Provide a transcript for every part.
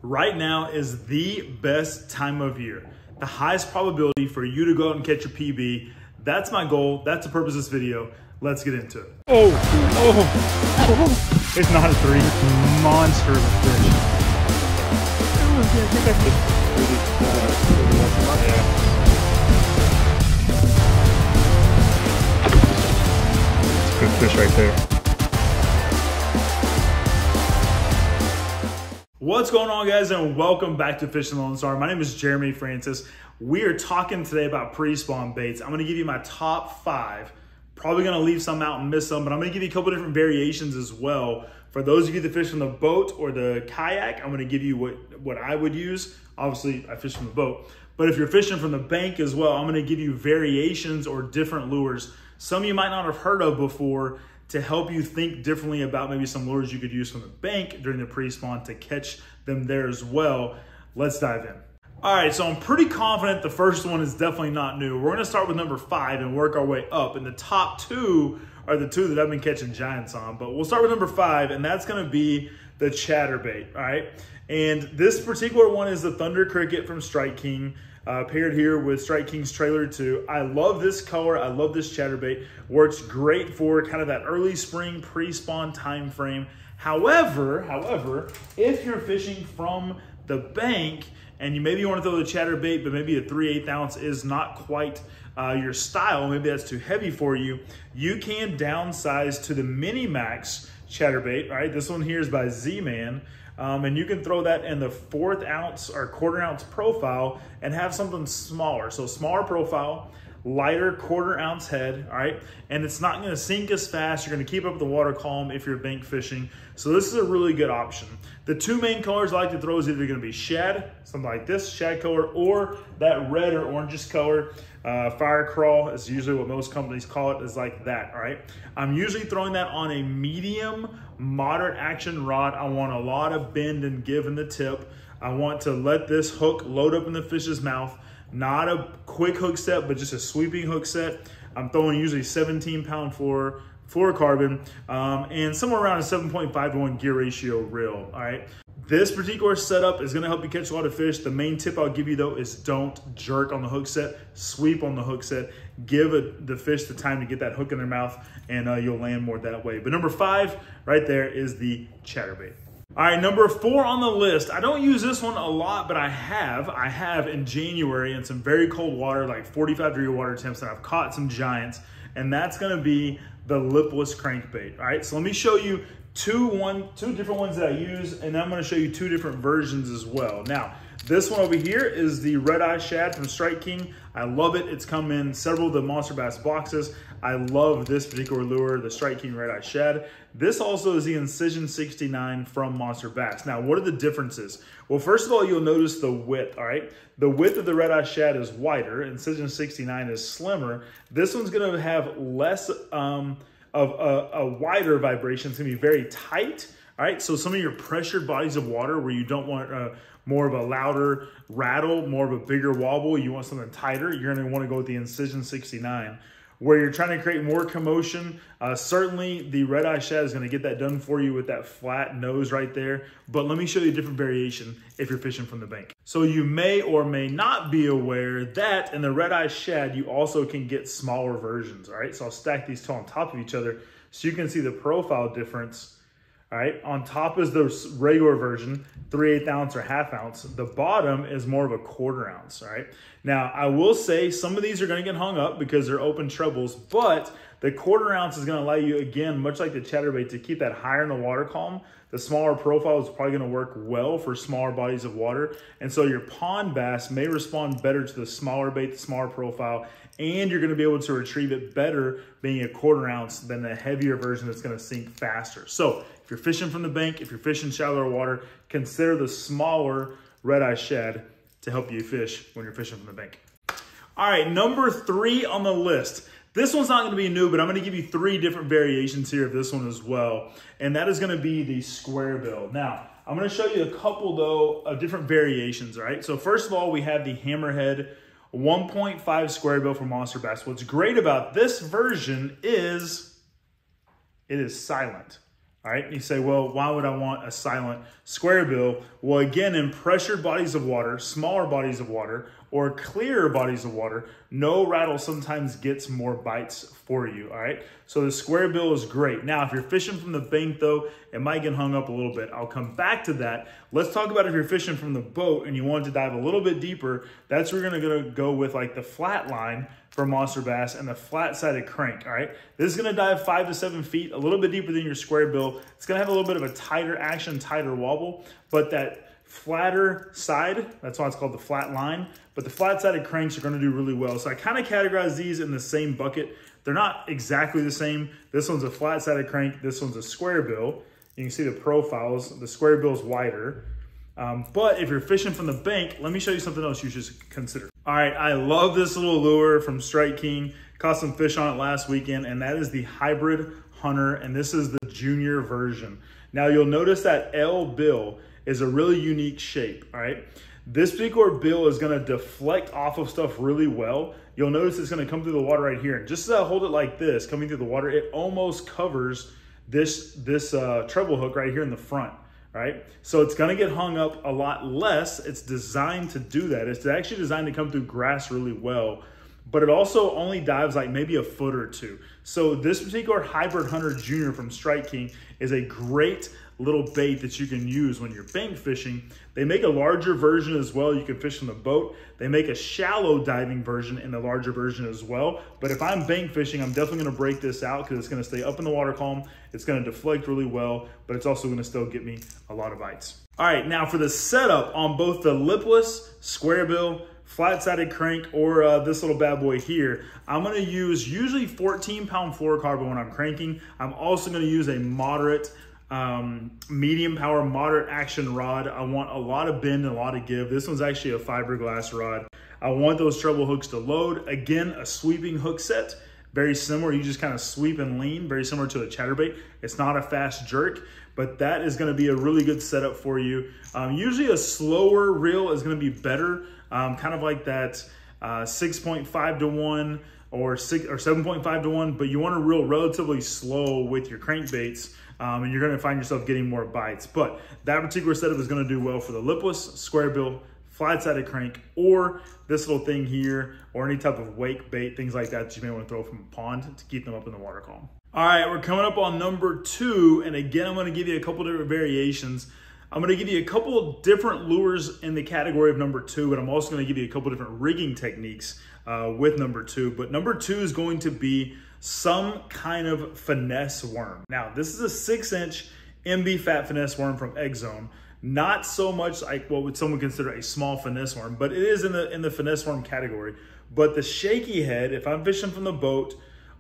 Right now is the best time of year. The highest probability for you to go out and catch a PB. That's my goal. That's the purpose of this video. Let's get into it. Oh. It's not a 3. Monster of a fish. It's a good fish right there. What's going on, guys, and welcome back to Fishing Lone Star. My name is Jeremy Francis. We are talking today about pre-spawn baits. I'm going to give you my top 5. Probably going to leave some out and miss some, but I'm going to give you a couple different variations as well. For those of you that fish from the boat or the kayak, I'm going to give you what I would use. Obviously, I fish from the boat. But if you're fishing from the bank as well, I'm going to give you variations or different lures. Some you might not have heard of before, to help you think differently about maybe some lures you could use from the bank during the pre-spawn to catch them there as well. Let's dive in. All right, so I'm pretty confident the first one is definitely not new. We're gonna start with number 5 and work our way up. And the top 2 are the 2 that I've been catching giants on. But we'll start with number 5, and that's gonna be the ChatterBait, all right? And this particular one is the Thunder Cricket from Strike King. Paired here with Strike King's Trailer 2. I love this color. I love this ChatterBait. Works great for kind of that early spring pre-spawn time frame. However, if you're fishing from the bank and you maybe want to throw the ChatterBait, but maybe a 3/8 ounce is not quite your style, maybe that's too heavy for you, you can downsize to the Mini Max ChatterBait. All right, this one here is by Z-Man. And you can throw that in the 1/4 ounce or 1/4 ounce profile and have something smaller. So smaller profile, lighter 1/4 ounce head, all right? And it's not gonna sink as fast. You're gonna keep up the water column if you're bank fishing. So this is a really good option. The 2 main colors I like to throw is either gonna be shad, something like this, shad color, or that red or orangish color. Fire crawl is usually what most companies call it, is like that, all right? I'm usually throwing that on a medium, moderate action rod. I want a lot of bend and give in the tip. I want to let this hook load up in the fish's mouth. Not a quick hook set, but just a sweeping hook set. I'm throwing usually 17-pound fluorocarbon and somewhere around a 7.5 to 1 gear ratio reel, all right? This particular setup is gonna help you catch a lot of fish. The main tip I'll give you though is don't jerk on the hook set, sweep on the hook set. Give the fish the time to get that hook in their mouth, and you'll land more that way. But number 5 right there is the ChatterBait. All right, number 4 on the list. I don't use this one a lot, but I have in January in some very cold water, like 45-degree water temps, and I've caught some giants, and that's gonna be the Lipless Crankbait. All right, so let me show you two different ones that I use, and I'm gonna show you 2 different versions as well. Now, this one over here is the Red Eye Shad from Strike King. I love it. It's come in several of the Monster Bass boxes. I love this particular lure, the Strike King Red Eye Shad. This also is the Incision 69 from Monster Bass. Now, what are the differences? Well, first of all, you'll notice the width, all right? The width of the Red Eye Shad is wider. Incision 69 is slimmer. This one's gonna have less of a wider vibration. It's gonna be very tight, all right? So some of your pressured bodies of water where you don't want more of a louder rattle, more of a bigger wobble, you want something tighter, you're gonna wanna go with the Incision 69. Where you're trying to create more commotion, certainly the Red Eye Shad is gonna get that done for you with that flat nose right there. But let me show you a different variation if you're fishing from the bank. So you may or may not be aware that in the Red Eye Shad, you also can get smaller versions, all right? So I'll stack these 2 on top of each other so you can see the profile difference. All right, on top is the regular version, 3/8 ounce or 1/2 ounce. The bottom is more of a 1/4 ounce, all right? Now, I will say some of these are gonna get hung up because they're open trebles, but the 1/4 ounce is gonna allow you, again, much like the ChatterBait, to keep that higher in the water column. The smaller profile is probably gonna work well for smaller bodies of water. And so your pond bass may respond better to the smaller bait, the smaller profile, and you're gonna be able to retrieve it better being a 1/4 ounce than the heavier version that's gonna sink faster. So if you're fishing from the bank, if you're fishing shallower water, consider the smaller Red Eye Shad to help you fish when you're fishing from the bank. All right, number 3 on the list. This one's not gonna be new, but I'm gonna give you 3 different variations here of this one as well. And that is gonna be the square bill. Now, I'm gonna show you a couple though of different variations, all right? So first of all, we have the Hammerhead 1.5 square bill from Monster Bass. What's great about this version is it is silent. All right, you say, well, why would I want a silent square bill? Well, again, in pressured bodies of water, smaller bodies of water, or clearer bodies of water, no rattle sometimes gets more bites for you, all right? So the square bill is great. Now, if you're fishing from the bank though, it might get hung up a little bit. I'll come back to that. Let's talk about if you're fishing from the boat and you want to dive a little bit deeper, that's where you're gonna go with like the flat line for monster bass and the flat-sided crank, all right? This is gonna dive 5 to 7 feet, a little bit deeper than your square bill. It's gonna have a little bit of a tighter action, tighter wobble, but that flatter side, that's why it's called the flat line, but the flat-sided cranks are gonna do really well. So I kind of categorize these in the same bucket. They're not exactly the same. This one's a flat-sided crank, this one's a square bill. You can see the profiles, the square bill is wider. But if you're fishing from the bank, let me show you something else you should consider. All right, I love this little lure from Strike King. Caught some fish on it last weekend, and that is the Hybrid Hunter, and this is the junior version. Now you'll notice that L bill is a really unique shape, all right? This particular bill is gonna deflect off of stuff really well. You'll notice it's gonna come through the water right here. And just as I hold it like this, coming through the water, it almost covers this treble hook right here in the front. Right? So it's gonna get hung up a lot less. It's designed to do that. It's actually designed to come through grass really well, but it also only dives like maybe a foot or two. So this particular Hybrid Hunter Junior from Strike King is a great little bait that you can use when you're bank fishing. They make a larger version as well. You can fish from the boat. They make a shallow diving version in the larger version as well. But if I'm bank fishing, I'm definitely gonna break this out because it's gonna stay up in the water column. It's gonna deflect really well, but it's also gonna still get me a lot of bites. All right, now for the setup on both the lipless square bill, flat-sided crank, or this little bad boy here, I'm gonna use usually 14-pound fluorocarbon when I'm cranking. I'm also gonna use a moderate medium power, moderate action rod. I want a lot of bend and a lot of give. This one's actually a fiberglass rod. I want those treble hooks to load. Again, a sweeping hook set, very similar. You just kind of sweep and lean, very similar to a chatterbait. It's not a fast jerk, but that is gonna be a really good setup for you. Usually a slower reel is gonna be better, kind of like that 6.5 to 1 or 7.5 to 1, but you want to reel relatively slow with your crankbaits, and you're going to find yourself getting more bites. But that particular setup is going to do well for the lipless, square bill, flat-sided crank, or this little thing here, or any type of wake bait, things like that you may want to throw from a pond to keep them up in the water column. All right, we're coming up on number 2, and again, I'm going to give you a couple different variations. I'm going to give you a couple different lures in the category of number 2, but I'm also going to give you a couple different rigging techniques with number 2. But number 2 is going to be some kind of finesse worm. Now, this is a 6-inch MB fat finesse worm from Egg Zone. Not so much like what would someone consider a small finesse worm, but it is in the finesse worm category. But the shaky head, if I'm fishing from the boat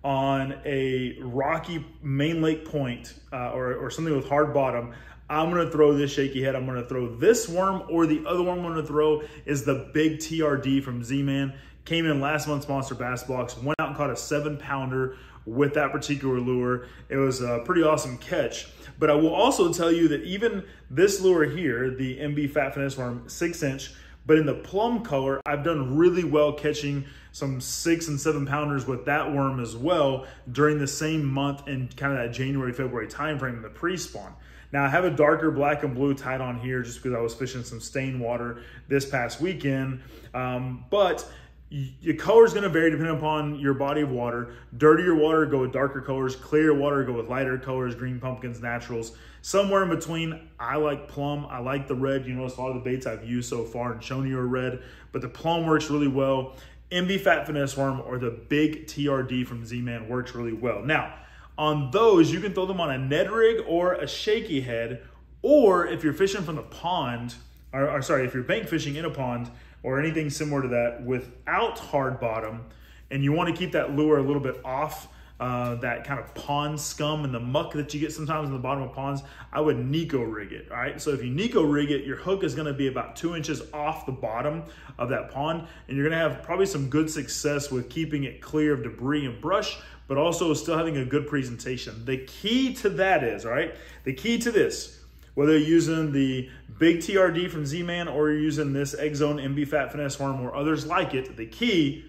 on a rocky main lake point or something with hard bottom, I'm gonna throw this shaky head. I'm gonna throw this worm, or the other one I'm gonna throw is the big TRD from Z-Man. Came in last month's Monster Bass Box, went out and caught a 7-pounder with that particular lure. It was a pretty awesome catch. But I will also tell you that even this lure here, the MB Fat Finesse Worm, 6-inch, but in the plum color, I've done really well catching some 6 and 7-pounders with that worm as well during the same month in kind of that January, February timeframe in the pre-spawn. Now I have a darker black and blue tied on here just because I was fishing some stained water this past weekend. But your color is going to vary depending upon your body of water. Dirtier water, go with darker colors. Clear water, go with lighter colors, green pumpkins, naturals. Somewhere in between, I like plum. I like the red. You notice a lot of the baits I've used so far and shown you are red, but the plum works really well. MB Fat Finesse Worm or the big TRD from Z-Man works really well. Now, on those, you can throw them on a Ned rig or a shaky head, or if you're fishing from the pond, or sorry, if you're bank fishing in a pond or anything similar to that without hard bottom, and you want to keep that lure a little bit off that kind of pond scum and the muck that you get sometimes in the bottom of ponds, I would Nico rig it, all right? So if you Nico rig it, your hook is gonna be about 2 inches off the bottom of that pond, and you're gonna have probably some good success with keeping it clear of debris and brush, but also still having a good presentation. The key to that is, all right, the key to this, whether you're using the big TRD from Z-Man or you're using this Egg Zone MB Fat Finesse Worm or others like it, the key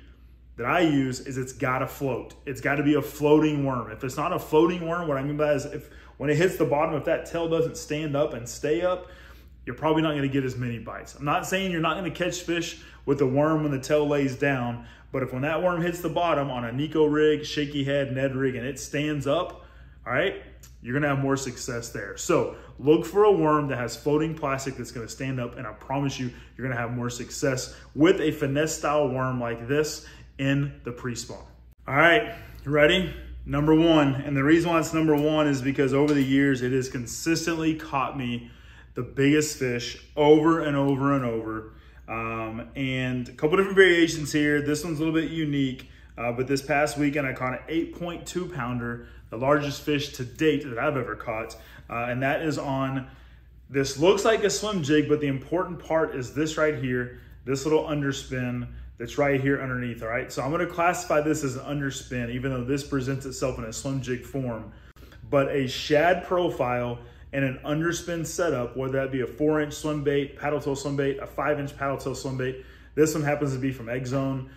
that I use is it's gotta float. It's gotta be a floating worm. If it's not a floating worm, what I mean by that is when it hits the bottom, if that tail doesn't stand up and stay up, you're probably not gonna get as many bites. I'm not saying you're not gonna catch fish with the worm when the tail lays down, but if when that worm hits the bottom on a Nico rig, shaky head, Ned rig, and it stands up, all right, you're gonna have more success there. So look for a worm that has floating plastic that's gonna stand up, and I promise you, you're gonna have more success with a finesse style worm like this in the pre-spawn. All right, you ready? Number one, and the reason why it's number one is because over the years, it has consistently caught me the biggest fish over and over and over. And a couple different variations here. This one's a little bit unique, but this past weekend I caught an 8.2 pounder, the largest fish to date that I've ever caught. And that is on, this looks like a swim jig, but the important part is this right here, this little underspin that's right here underneath, all right? So I'm gonna classify this as an underspin, even though this presents itself in a swim jig form. But a shad profile and an underspin setup, whether that be a 4-inch swim bait, paddle tail swim bait, a 5-inch paddle tail swim bait. This one happens to be from Egg Zone.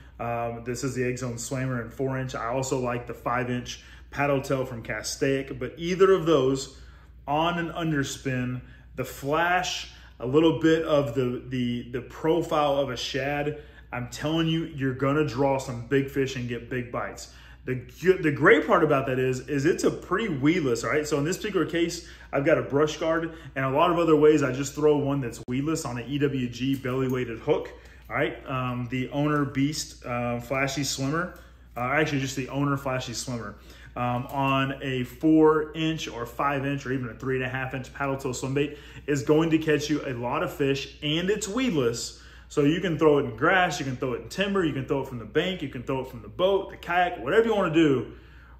This is the Egg Zone Swammer in 4-inch. I also like the 5-inch paddle tail from Castaic, but either of those on an underspin, the flash, a little bit of the profile of a shad, I'm telling you, you're gonna draw some big fish and get big bites. The great part about that is it's a pretty weedless, all right? So in this particular case, I've got a brush guard, and a lot of other ways I just throw one that's weedless on an EWG belly weighted hook, all right? The Owner Beast Flashy Swimmer, actually just the Owner Flashy Swimmer, on a 4-inch or 5-inch or even a 3.5-inch paddle tail swim bait is going to catch you a lot of fish, and it's weedless. So you can throw it in grass, you can throw it in timber, you can throw it from the bank, you can throw it from the boat, the kayak, whatever you want to do.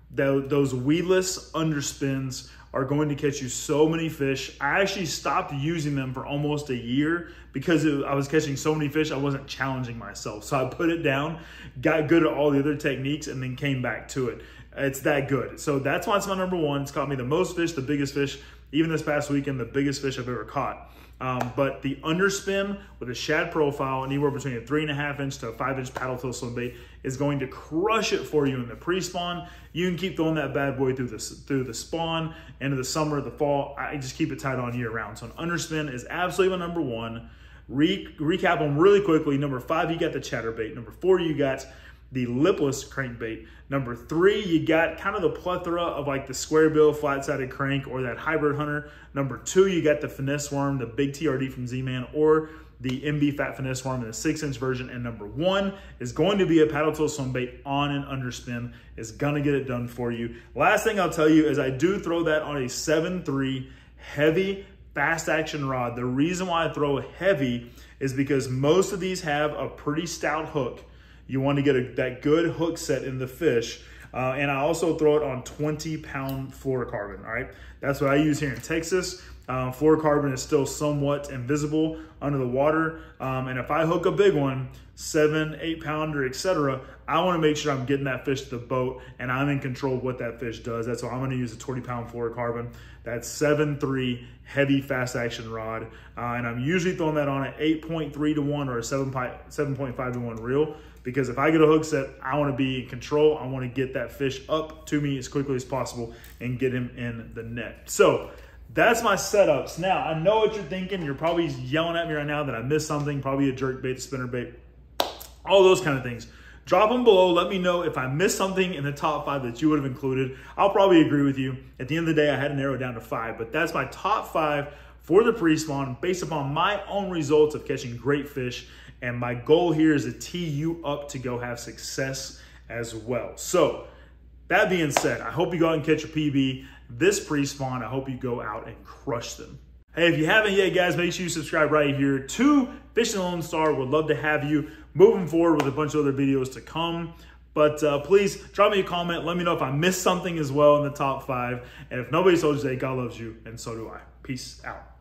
Those weedless underspins are going to catch you so many fish. I actually stopped using them for almost a year because I was catching so many fish, I wasn't challenging myself. So I put it down, got good at all the other techniques, and then came back to it. It's that good. So that's why it's my number one. It's caught me the most fish, the biggest fish, even this past weekend, the biggest fish I've ever caught. But the underspin with a shad profile, anywhere between a 3.5-inch to a 5-inch paddle tail swim bait, is going to crush it for you in the pre-spawn. You can keep throwing that bad boy through the spawn, into the summer, the fall. I just keep it tight on year round. So an underspin is absolutely my number one. Recap them really quickly. Number 5, you got the ChatterBait. Number 4, you got the Lipless Crankbait. Number 3, you got kind of the plethora of like the square bill, flat-sided crank, or that hybrid hunter. Number 2, you got the Finesse Worm, the big TRD from Z-Man, or the MB Fat Finesse Worm in the 6-inch version. And number 1 is going to be a paddle tail swim bait on an underspin. It's gonna get it done for you. Last thing I'll tell you is I do throw that on a 7.3 heavy fast action rod. The reason why I throw heavy is because most of these have a pretty stout hook. You want to get that good hook set in the fish. And I also throw it on 20-pound fluorocarbon, all right? That's what I use here in Texas. Fluorocarbon is still somewhat invisible under the water. And if I hook a big one, 7, 8-pounder, etc., I want to make sure I'm getting that fish to the boat and I'm in control of what that fish does. That's why I'm going to use a 20-pound fluorocarbon. That's 7.3 heavy fast action rod. And I'm usually throwing that on an 8.3 to 1 or a 7.5 to 1 reel. Because if I get a hook set, I want to be in control. I want to get that fish up to me as quickly as possible and get him in the net. So that's my setups. Now, I know what you're thinking. You're probably yelling at me right now that I missed something, probably a jerk bait, a spinner bait, all those kind of things. Drop them below. Let me know if I missed something in the top 5 that you would have included. I'll probably agree with you. At the end of the day, I had to narrow it down to 5, but that's my top 5 for the pre-spawn based upon my own results of catching great fish. And my goal here is to tee you up to go have success as well. So that being said, I hope you go out and catch a PB this pre-spawn. I hope you go out and crush them. Hey, if you haven't yet, guys, make sure you subscribe right here to Fishing Lone Star. Would love to have you moving forward with a bunch of other videos to come. But please drop me a comment. Let me know if I missed something as well in the top 5. And if nobody told you today, God loves you, and so do I. Peace out.